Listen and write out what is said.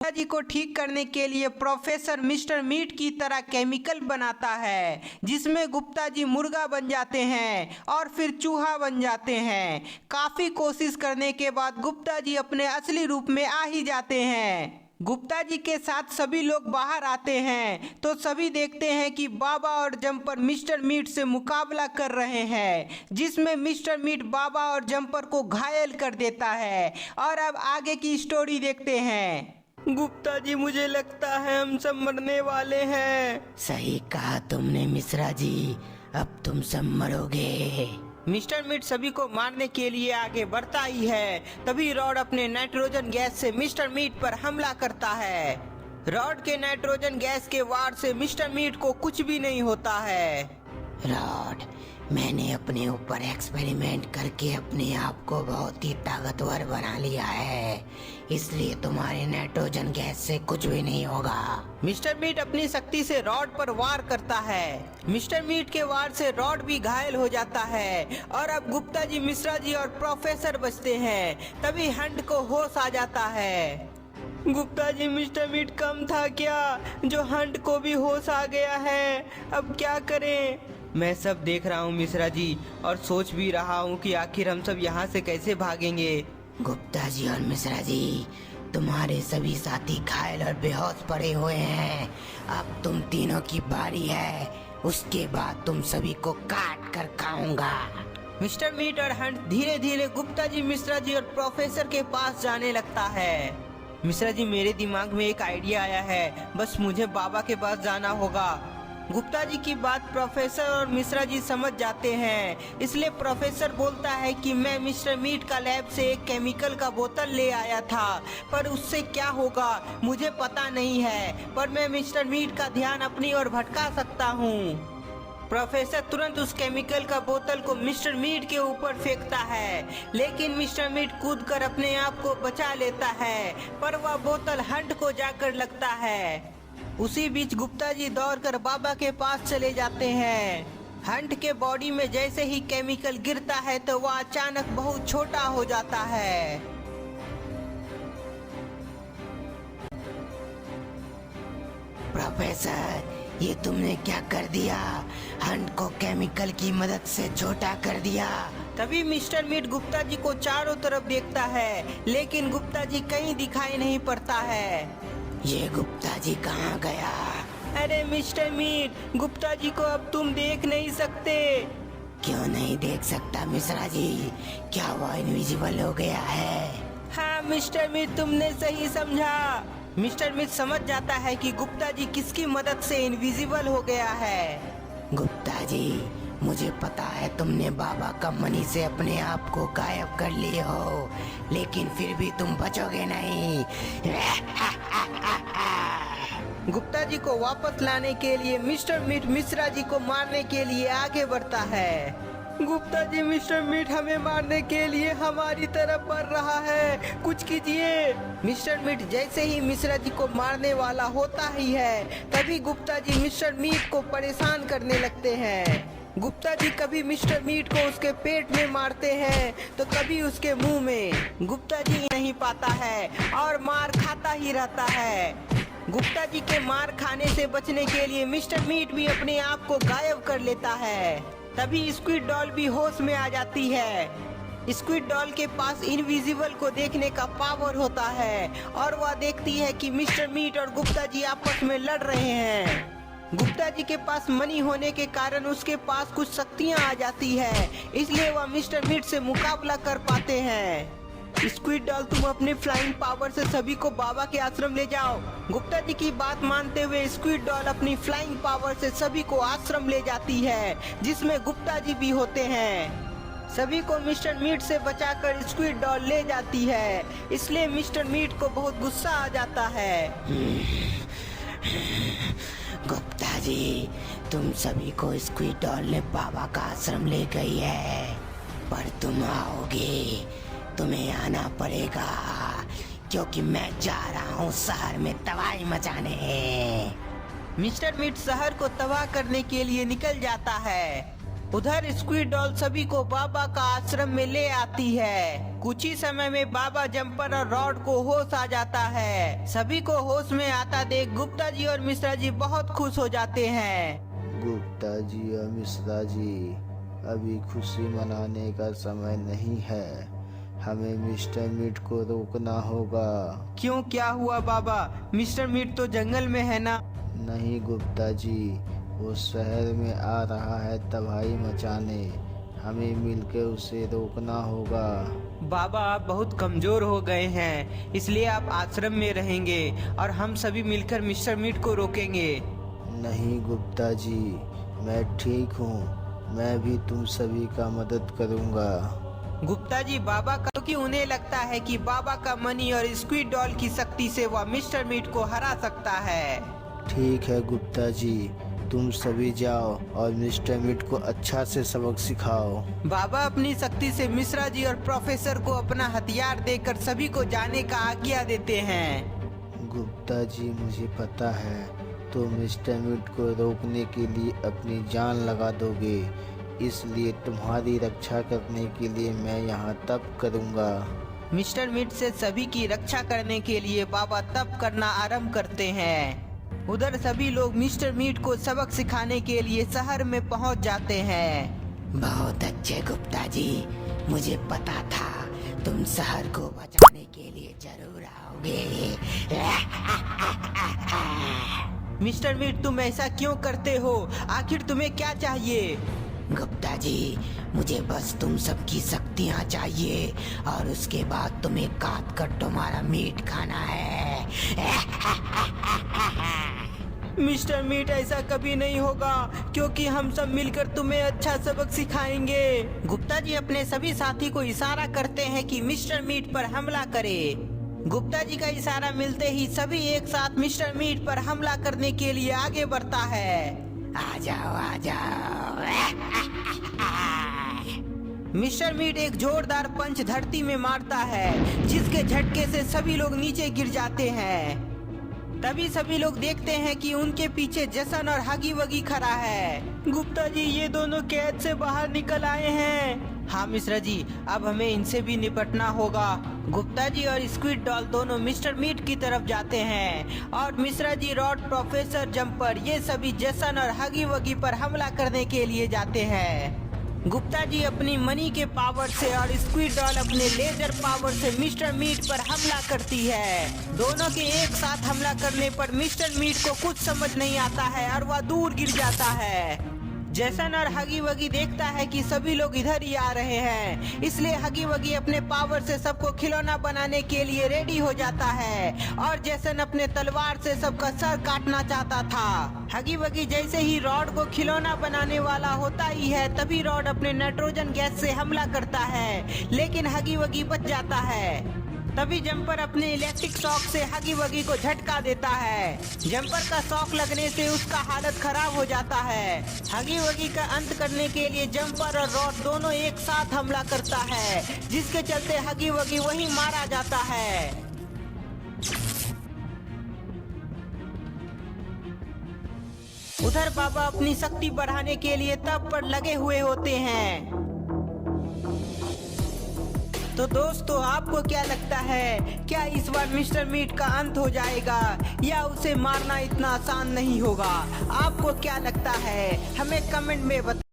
गुप्ता जी को ठीक करने के लिए प्रोफेसर मिस्टर मीट की तरह केमिकल बनाता है, जिसमें गुप्ता जी मुर्गा बन जाते हैं और फिर चूहा बन जाते हैं। काफी कोशिश करने के बाद गुप्ता जी अपने असली रूप में आ ही जाते हैं। गुप्ता जी के साथ सभी लोग बाहर आते हैं तो सभी देखते हैं कि बाबा और जंपर मिस्टर मीट से मुकाबला कर रहे हैं, जिसमें मिस्टर मीट बाबा और जंपर को घायल कर देता है। और अब आगे की स्टोरी देखते हैं। गुप्ता जी, मुझे लगता है हम सब मरने वाले हैं। सही कहा तुमने मिश्रा जी, अब तुम सब मरोगे। मिस्टर मीट सभी को मारने के लिए आगे बढ़ता ही है। तभी रॉड अपने नाइट्रोजन गैस से मिस्टर मीट पर हमला करता है। रॉड के नाइट्रोजन गैस के वार से मिस्टर मीट को कुछ भी नहीं होता है। रॉड, मैंने अपने ऊपर एक्सपेरिमेंट करके अपने आप को बहुत ही ताकतवर बना लिया है, इसलिए तुम्हारे नाइट्रोजन गैस से कुछ भी नहीं होगा। मिस्टर मीट अपनी शक्ति से रॉड पर वार करता है। मिस्टर मीट के वार से रॉड भी घायल हो जाता है और अब गुप्ता जी, मिश्रा जी और प्रोफेसर बचते हैं। तभी हंट को होश आ जाता है। गुप्ता जी, मिस्टर मीट कम था क्या, जो हंट को भी होश आ गया है? अब क्या करें? मैं सब देख रहा हूँ मिश्रा जी, और सोच भी रहा हूँ कि आखिर हम सब यहाँ से कैसे भागेंगे। गुप्ता जी और मिश्रा जी, तुम्हारे सभी साथी घायल और बेहोश पड़े हुए हैं। अब तुम तीनों की बारी है, उसके बाद तुम सभी को काट कर खाऊंगा। मिस्टर मीट और हंट धीरे धीरे गुप्ता जी, मिश्रा जी और प्रोफेसर के पास जाने लगता है। मिश्रा जी, मेरे दिमाग में एक आइडिया आया है, बस मुझे बाबा के पास जाना होगा। गुप्ता जी की बात प्रोफेसर और मिश्रा जी समझ जाते हैं, इसलिए प्रोफेसर बोलता है कि मैं मिस्टर मीट का लैब से एक केमिकल का बोतल ले आया था, पर उससे क्या होगा मुझे पता नहीं है, पर मैं मिस्टर मीट का ध्यान अपनी ओर भटका सकता हूँ। प्रोफेसर तुरंत उस केमिकल का बोतल को मिस्टर मीट के ऊपर फेंकता है, लेकिन मिस्टर मीट कूदकर अपने आप को बचा लेता है, पर वह बोतल हंट को जाकर लगता है। उसी बीच गुप्ता जी दौड़कर बाबा के पास चले जाते हैं। हंट के बॉडी में जैसे ही केमिकल गिरता है तो वह अचानक बहुत छोटा हो जाता है। प्रोफेसर, ये तुमने क्या कर दिया? हंट को केमिकल की मदद से छोटा कर दिया। तभी मिस्टर मीट गुप्ता जी को चारों तरफ देखता है, लेकिन गुप्ता जी कहीं दिखाई नहीं पड़ता है। ये गुप्ता जी कहाँ गया? अरे मिस्टर मीट, गुप्ता जी को अब तुम देख नहीं सकते। क्यों नहीं देख सकता मिश्रा जी? क्या वो इनविजिबल हो गया है? हाँ मिस्टर मीट, तुमने सही समझा। मिस्टर मीट समझ जाता है कि गुप्ता जी किसकी मदद से इनविजिबल हो गया है। गुप्ता जी, मुझे पता है तुमने बाबा का मनी से अपने आप को गायब कर लिए हो, लेकिन फिर भी तुम बचोगे नहीं। गुप्ता जी को वापस लाने के लिए मिस्टर मीट मिश्रा जी को मारने के लिए आगे बढ़ता है। गुप्ता जी, मिस्टर मीट हमें मारने के लिए हमारी तरफ बढ़ रहा है, कुछ कीजिए। मिस्टर मीट जैसे ही मिश्रा जी को मारने वाला होता ही है, तभी गुप्ता जी मिस्टर मीट को परेशान करने लगते हैं। गुप्ता जी कभी मिस्टर मीट को उसके पेट में मारते हैं तो कभी उसके मुंह में। गुप्ता जी नहीं पाता है और मार खाता ही रहता है। गुप्ता जी के मार खाने से बचने के लिए मिस्टर मीट भी अपने आप को गायब कर लेता है। तभी स्क्विड डॉल भी होश में आ जाती है। स्क्विड डॉल के पास इनविजिबल को देखने का पावर होता है और वह देखती है कि मिस्टर मीट और गुप्ता जी आपस में लड़ रहे हैं। गुप्ता जी के पास मनी होने के कारण उसके पास कुछ शक्तियां आ जाती है, इसलिए वह मिस्टर मीट से मुकाबला कर पाते हैं। स्क्विड डॉल, तुम अपने फ्लाइंग पावर से सभी को बाबा के आश्रम ले जाओ। गुप्ता जी की बात मानते हुए स्क्विड डॉल अपनी फ्लाइंग पावर से सभी को आश्रम ले जाती है, जिसमें गुप्ता जी भी होते हैं। सभी को मिस्टर मीट से बचाकर स्क्विड डॉल ले जाती है, इसलिए मिस्टर मीट को बहुत गुस्सा आ जाता है। गुप्ता जी, तुम सभी को स्क्विड डॉल ने बाबा का आश्रम ले गई है, पर तुम आओगे, तुम्हें आना पड़ेगा, क्योंकि मैं जा रहा हूँ शहर में तबाही मचाने। मिस्टर मीट शहर को तबाह करने के लिए निकल जाता है। उधर स्क्विड डॉल सभी को बाबा का आश्रम में ले आती है। कुछ ही समय में बाबा जंपर और रॉड को होश आ जाता है। सभी को होश में आता देख गुप्ता जी और मिश्रा जी बहुत खुश हो जाते हैं। गुप्ता जी और मिश्रा जी, अभी खुशी मनाने का समय नहीं है, हमें मिस्टर मीट को रोकना होगा। क्यों, क्या हुआ बाबा? मिस्टर मीट तो जंगल में है ना? नहीं गुप्ता जी, वो शहर में आ रहा है तबाही मचाने, हमें मिलकर उसे रोकना होगा। बाबा आप बहुत कमजोर हो गए हैं, इसलिए आप आश्रम में रहेंगे और हम सभी मिलकर मिस्टर मीट को रोकेंगे। नहीं गुप्ता जी, मैं ठीक हूँ, मैं भी तुम सभी का मदद करूँगा। गुप्ता जी बाबा का, क्योंकि उन्हें लगता है कि बाबा का मनी और स्क्विड डॉल की शक्ति से वह मिस्टर मीट को हरा सकता है। ठीक है गुप्ता जी, तुम सभी जाओ और मिस्टर मीट को अच्छा से सबक सिखाओ। बाबा अपनी शक्ति से मिश्रा जी और प्रोफेसर को अपना हथियार देकर सभी को जाने का आज्ञा देते हैं। गुप्ता जी मुझे पता है, तो मिस्टर मीट को रोकने के लिए अपनी जान लगा दोगे, इसलिए तुम्हारी रक्षा करने के लिए मैं यहाँ तप करूँगा। मिस्टर मीट से सभी की रक्षा करने के लिए बाबा तप करना आरंभ करते हैं। उधर सभी लोग मिस्टर मीट को सबक सिखाने के लिए शहर में पहुंच जाते हैं। बहुत अच्छे गुप्ता जी, मुझे पता था तुम शहर को बचाने के लिए जरूर आओगे। मिस्टर मीट तुम ऐसा क्यों करते हो? आखिर तुम्हें क्या चाहिए? गुप्ता जी, मुझे बस तुम सबकी शक्तियाँ चाहिए और उसके बाद तुम्हें काट कर तुम्हारा मीट खाना है। मिस्टर मीट ऐसा कभी नहीं होगा, क्योंकि हम सब मिलकर तुम्हें अच्छा सबक सिखाएंगे। गुप्ता जी अपने सभी साथी को इशारा करते हैं कि मिस्टर मीट पर हमला करे। गुप्ता जी का इशारा मिलते ही सभी एक साथ मिस्टर मीट पर हमला करने के लिए आगे बढ़ता है। आ जाओ आ जाओ। मिस्टर मीट एक जोरदार पंच धरती में मारता है, जिसके झटके से सभी लोग नीचे गिर जाते हैं। तभी सभी लोग देखते हैं कि उनके पीछे जसन और हगी वगी खड़ा है। गुप्ता जी ये दोनों कैद से बाहर निकल आए हैं। हाँ मिश्रा जी, अब हमें इनसे भी निपटना होगा। गुप्ता जी और स्क्विड डॉल दोनों मिस्टर मीट की तरफ जाते हैं और Mishra ji, rod, professor jumper ये सभी जसन और हगी वगी पर हमला करने के लिए जाते हैं। गुप्ता जी अपनी मनी के पावर से और स्क्विड डॉल अपने लेजर पावर से मिस्टर मीट पर हमला करती है। दोनों के एक साथ हमला करने पर मिस्टर मीट को कुछ समझ नहीं आता है और वह दूर गिर जाता है। जैसन और हगी वगी देखता है कि सभी लोग इधर ही आ रहे हैं, इसलिए हगी वगी अपने पावर से सबको खिलौना बनाने के लिए रेडी हो जाता है और जैसन अपने तलवार से सबका सर काटना चाहता था। हगी वगी जैसे ही रॉड को खिलौना बनाने वाला होता ही है, तभी रॉड अपने नाइट्रोजन गैस से हमला करता है, लेकिन हगी वगी बच जाता है। तभी जंपर अपने इलेक्ट्रिक शॉक से हगी वगी को झटका देता है। जंपर का शॉक लगने से उसका हालत खराब हो जाता है। हगी वगी का अंत करने के लिए जंपर और रॉड दोनों एक साथ हमला करता है, जिसके चलते हगी वगी वहीं मारा जाता है। उधर बाबा अपनी शक्ति बढ़ाने के लिए तप पर लगे हुए होते हैं। तो दोस्तों आपको क्या लगता है, क्या इस बार मिस्टर मीट का अंत हो जाएगा या उसे मारना इतना आसान नहीं होगा? आपको क्या लगता है, हमें कमेंट में बताएं।